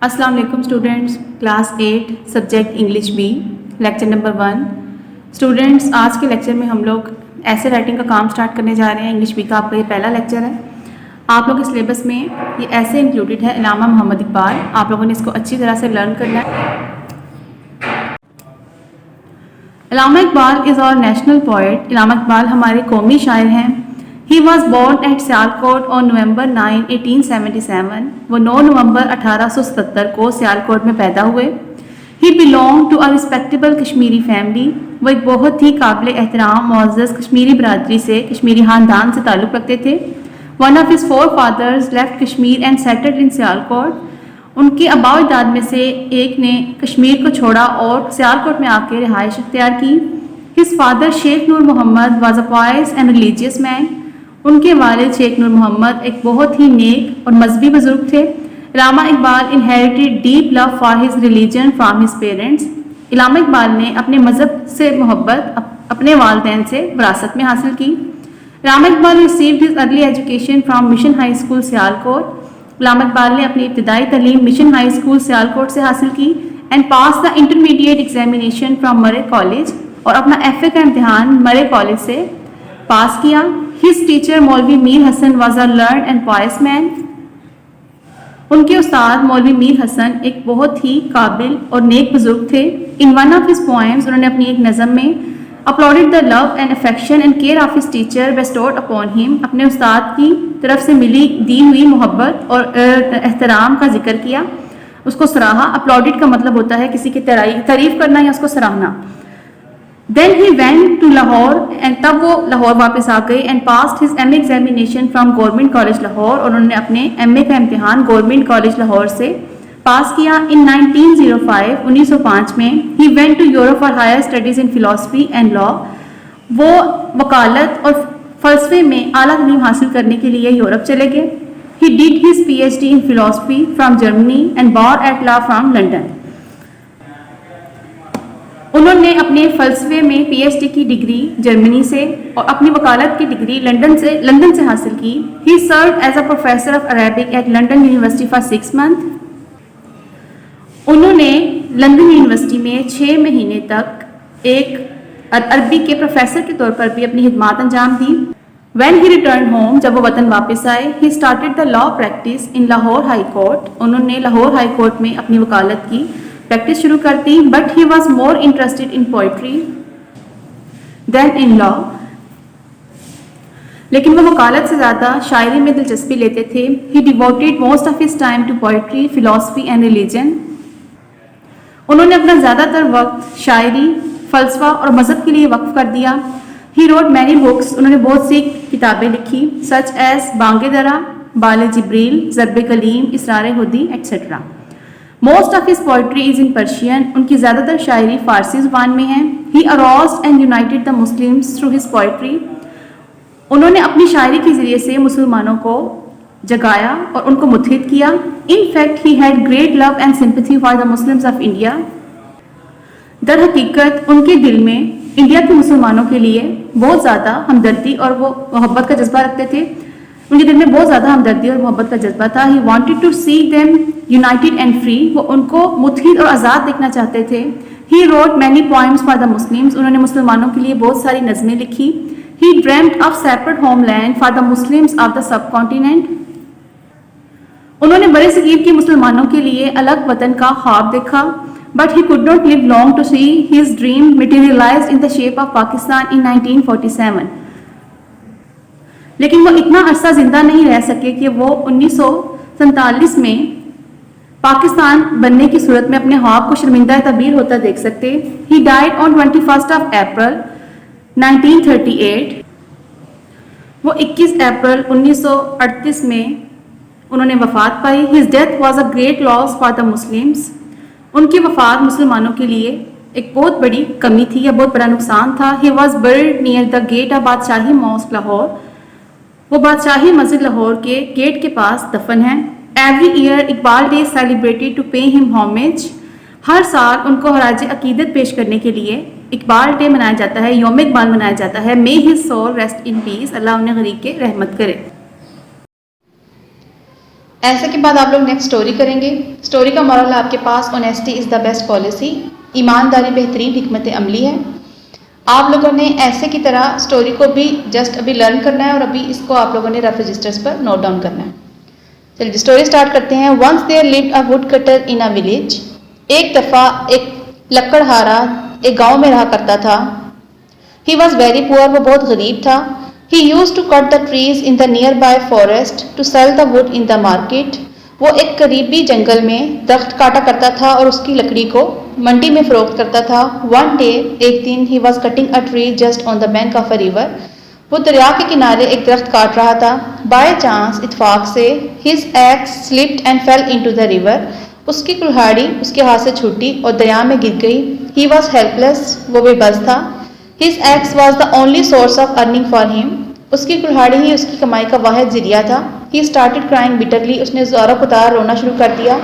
السلام علیکم students, class 8 subject English B, lecture number 1۔ Students, آج کے لیکچر میں ہم لوگ ایسے رائٹنگ کا کام سٹارٹ کرنے جا رہے ہیں۔ انگلش بی کا آپ کا یہ پہلا لیکچر ہے۔ آپ لوگ کے سلیبس میں یہ ایسے انکلوڈیڈ ہے علامہ محمد اقبال۔ آپ لوگوں نے اس کو اچھی طرح سے لرن کرنا ہے۔ علامہ اقبال از آور نیشنل پوئٹ۔ علامہ اقبال ہمارے قومی شاعر ہیں۔ He was born at Sialkot on November 9, 1877۔ وہ 9 نومبر 1877 کو سیالکوٹ میں پیدا ہوئے۔ He belonged to a respectable Kashmiri family۔ وہ ایک بہت ہی قابل احترام معزز کشمیری برادری سے، کشمیری خاندان سے تعلق رکھتے تھے۔ One of his forefathers left Kashmir and settled in Sialkot. ان کے آباء و اجداد میں سے ایک نے کشمیر کو چھوڑا اور سیالکوٹ میں آ کے رہائش اختیار کی۔ His father Sheikh Noor Muhammad was a pious and religious man۔ ان کے والد شیخ نور محمد ایک بہت ہی نیک اور مذہبی بزرگ تھے۔ علامہ Iqbal inherited deep love for his religion from his parents۔ علامہ اقبال نے اپنے مذہب سے محبت اپنے والدین سے وراثت میں حاصل کی۔ علامہ Iqbal received his early education from mission high school Sialkot. علامہ اقبال نے اپنی ابتدائی تعلیم مشن ہائی اسکول سیالکوٹ سے حاصل کی and passed the intermediate examination from مرے کالج، اور اپنا FA کا امتحان مرے کالج سے پاس کیا۔ His teacher مولوی میر حسن was a learned and pious man۔ ان کے استاد مولوی میر حسن ایک بہت ہی قابل اور نیک بزرگ تھے۔ In one of his poems انہوں نے اپنی ایک نظم میں applauded the love and affection and care of his teacher bestowed upon him۔ اپنے استاد کی طرف سے دی ہوئی محبت اور احترام کا ذکر کیا، اس کو سراہا۔ applauded کا مطلب ہوتا ہے کسی کی تعریف کرنا یا اس کو سراہنا۔ Then he went to Lahore and تب وہ لاہور واپس آ گئے and passed his MA examination from government college Lahore, اور انہوں نے اپنے MA کا امتحان گورنمنٹ کالج لاہور سے پاس کیا۔ In 1905 1905 میں he went to Europe for higher studies in philosophy and law۔ وہ وکالت اور فلسفے میں اعلیٰ تعلیم حاصل کرنے کے لیے یورپ چلے گئے۔ He did his PhD in philosophy from Germany and bar at law from London۔ انہوں نے اپنے فلسفے میں PhD کی ڈگری جرمنی سے اور اپنی وکالت کی ڈگری لندن سے حاصل کی۔ He served as a professor of Arabic at London University for 6 months۔ انہوں نے لندن یونیورسٹی میں 6 مہینے تک ایک عربی کے پروفیسر کے طور پر بھی اپنی خدمات انجام دی۔ When he returned home، جب وہ وطن واپس آئے، he started the law practice in Lahore high court. انہوں نے لاہور ہائی کورٹ میں اپنی وکالت کی پریکٹس شروع کر دی۔ But he was more interested in poetry then in law, لیکن وہ وکالت سے زیادہ شاعری میں دلچسپی لیتے تھے۔ He devoted most of his time to poetry, philosophy and religion. انہوں نے اپنا زیادہ تر وقت شاعری، فلسفہ اور مذہب کے لیے وقف کر دیا۔ ہی روٹ مینی بکس، انہوں نے بہت سی کتابیں لکھی، سچ ایز بانگ درا، بال جبریل، ضرب کلیم، اسرار ہدی etcetera. Most of his poetry is in Persian, ان کی زیادہ تر شاعری فارسی زبان میں ہے۔ He aroused and united the Muslims through his poetry, انہوں نے اپنی شاعری کے ذریعے سے مسلمانوں کو جگایا اور ان کو متحد کیا۔ In fact he had great love and sympathy for the Muslims of India. در حقیقت ان کے دل میں انڈیا کے مسلمانوں کے لیے بہت زیادہ ہمدردی اور وہ محبت کا جذبہ رکھتے تھے۔ ان کے دل میں بہت زیادہ ہمدردی اور محبت کا جذبہ تھا۔ He wanted to see them united and free, وہ ان کو متحد اور آزاد دیکھنا چاہتے تھے۔ He wrote many poems for the Muslims, انہوں نے مسلمانوں کے لیے بہت ساری نظمیں لکھی۔ He dreamed of separate homeland for the Muslims of the subcontinent, انہوں نے برے صغیر کے مسلمانوں کے لیے الگ وطن کا خواب دیکھا۔ But he could not live long to see his dream materialized in the shape of Pakistan in 1947۔ لیکن وہ اتنا عرصہ زندہ نہیں رہ سکے کہ وہ 1947 میں پاکستان بننے کی صورت میں اپنے خواب کو شرمندہ تعبیر ہوتا دیکھ سکتے۔ He died on 21 April 1938۔ وہ 21 اپریل 1938 میں انہوں نے وفات پائی۔ His death was a great loss for the Muslims۔ ان کی وفات مسلمانوں کے لیے ایک بہت بڑی کمی تھی یا بہت بڑا نقصان تھا۔ He was buried near the gate of بادشاہی ماسک لاہور، وہ بادشاہی مسجد لاہور کے گیٹ کے پاس دفن ہیں۔ Every year Iqbal day celebrated to pay him homage، ہر سال ان کو خراج عقیدت پیش کرنے کے لیے اقبال ڈے منایا جاتا ہے، یوم اقبال منایا جاتا ہے۔ May his soul rest in peace، اللہ انہیں غریق کے رحمت کرے۔ ایسے کے بعد آپ لوگ نیکسٹ اسٹوری کریں گے. اسٹوری کا مورل ہے آپ کے پاس honesty is the best policy. ایمانداری بہترین حکمت عملی ہے. آپ لوگوں نے ایسے کی طرح اسٹوری کو بھی جسٹ ابھی لرن کرنا ہے اور ابھی اس کو آپ لوگوں نے رف رجسٹرز پر نوٹ ڈاؤن کرنا ہے. چلیے اسٹوری اسٹارٹ کرتے ہیں. Once there lived a woodcutter in a village. ایک دفعہ ایک لکڑہارا ایک گاؤں میں رہا کرتا تھا. He was very poor. وہ بہت غریب تھا. He used to cut the trees in the nearby forest to sell the wood in the market. وہ ایک قریبی جنگل میں درخت کاٹا کرتا تھا اور اس کی لکڑی کو منڈی میں فروخت کرتا تھا. One day, ایک دن he was cutting a tree just on the bank of a river. وہ دریا کے کنارے ایک درخت کاٹ رہا تھا. By chance, اتفاق سے his axe slipped and fell into the river. اس کی کلہاڑی اس کے ہاتھ سے چھوٹی اور دریا میں گر گئی. He was helpless. وہ بے بس تھا. His axe was the only source of earning for him. اس کی کلہاڑی ہی اس کی کمائی کا واحد ذریعہ تھا. He started crying bitterly. اس نے زارہ پتار رونا شروع کر دیا.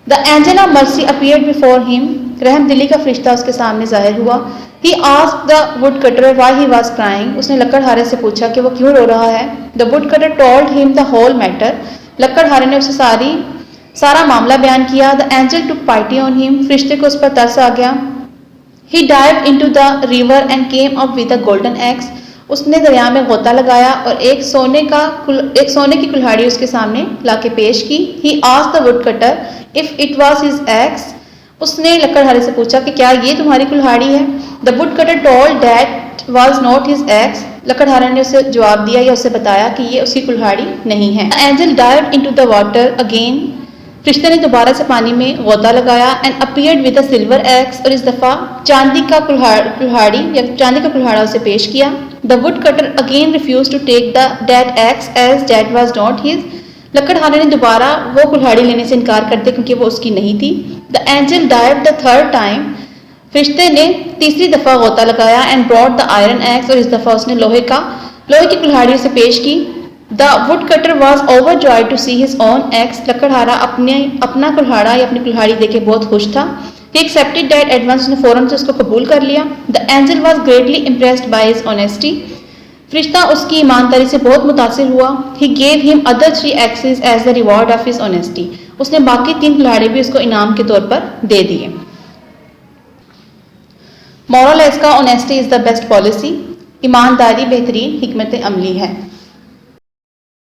The angel of mercy appeared before him. رحم دلی کا فرشتہ اس کے سامنے ظاہر ہوا. He asked the woodcutter why he was crying. اس نے لکڑہارے سے پوچھا کہ وہ کیوں رو رہا ہے. The woodcutter told him the whole matter. لکڑہارے نے اسے سارا معاملہ بیان کیا. The angel took pity on him. فرشتے کو اس پر ترس آ گیا. He dived into the river and came up with a golden axe. اس نے دریا میں غوطہ لگایا اور ایک سونے کی کلہاڑی اس کے سامنے لا کے پیش کی. He asked the woodcutter if it was his axe. اس نے لکڑہارے سے پوچھا کہ کیا یہ تمہاری کلہاڑی ہے. The woodcutter told that was not his axe. لکڑہارے نے اسے جواب دیا یا اسے بتایا کہ یہ اس کی کلہاڑی نہیں ہے. The angel dived into the water again. فرشتے نے دوبارہ سے پانی میں غوطہ لگایا and appeared with a silver axe. اور اس دفعہ چاندی کا کلہاڑی یا چاندی کا کلہاڑا اسے پیش کیا. The woodcutter again refused to take that axe as that was not his. لکڑہارے نے دوبارہ وہ کلہاڑی لینے سے انکار کر دیا کیونکہ وہ اس کی نہیں تھی. The angel dived the third time. فرشتے نے تیسری دفعہ غوطہ لگایا and brought the iron axe. اور اس دفعہ اس نے لوہے کی کلہاڑی اسے پیش کی. The woodcutter was overjoyed to see his own axe. لکڑہارا اپنا کلہاڑا یا اپنی کلہاڑی دیکھ کے بہت خوش تھا. He accepted that at once. اس نے فوراً سے اس کو قبول کر لیا. The angel was greatly impressed by his honesty. فرشتہ اس کی ایمانداری سے بہت متاثر ہوا. He gave him other 3 axes as the reward of his honesty. اس نے باقی 3 کلہاڑی بھی اس کو انعام کے طور پر دے دیے. مورل ہے اس کا honesty is the best policy. ایمانداری بہترین حکمت عملی ہے.